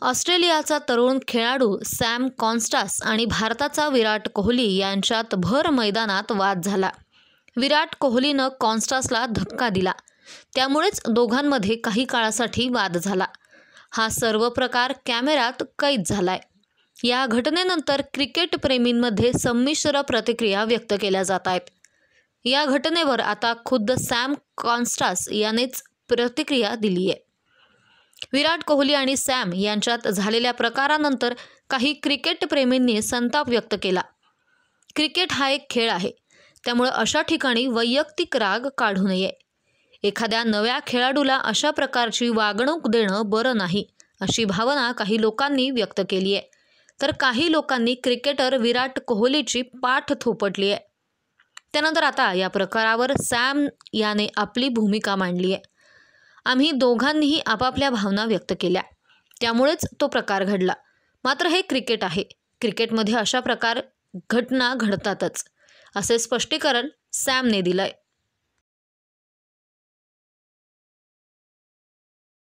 ऑस्ट्रेलियाचा तरुण खेळाडू सॅम कॉन्स्टास आणि भारताचा विराट कोहली यांच्यात भर मैदानात वाद झाला। विराट कोहलीनं कॉन्स्टासला धक्का दिला, त्यामुळेच दोघांमध्ये काही काळासाठी वाद झाला। हा सर्व प्रकार कॅमेऱ्यात कैद झालाय। या घटनेनंतर क्रिकेट प्रेमींमध्ये संमिश्र प्रतिक्रिया व्यक्त केल्या जात आहेत। या घटनेवर आता खुद्द सॅम कॉन्स्टास यानेच प्रतिक्रिया दिली आहे। विराट कोहली आणि सॅम यांच्यात झालेल्या प्रकारानंतर काही क्रिकेट प्रेमींनी संताप व्यक्त केला। क्रिकेट हा एक खेळ आहे, त्यामुळे अशा ठिकाणी वैयक्तिक राग काढू नये। एखाद्या नव्या खेळाडूला अशा प्रकारची वागणूक देणं बरं नाही, अशी भावना काही लोकांनी व्यक्त केली आहे। तर काही लोकांनी क्रिकेटर विराट कोहलीची पाठ थोपटली आहे। त्यानंतर आता या प्रकारावर सॅम याने आपली भूमिका मांडली आहे। आम्ही दोघांनीही आपापल्या भावना व्यक्त केल्या, त्यामुळेच तो प्रकार घडला। मात्र हे क्रिकेट आहे, क्रिकेटमध्ये अशा प्रकार घटना घडतातच, असे स्पष्टीकरण सॅमने दिलंय।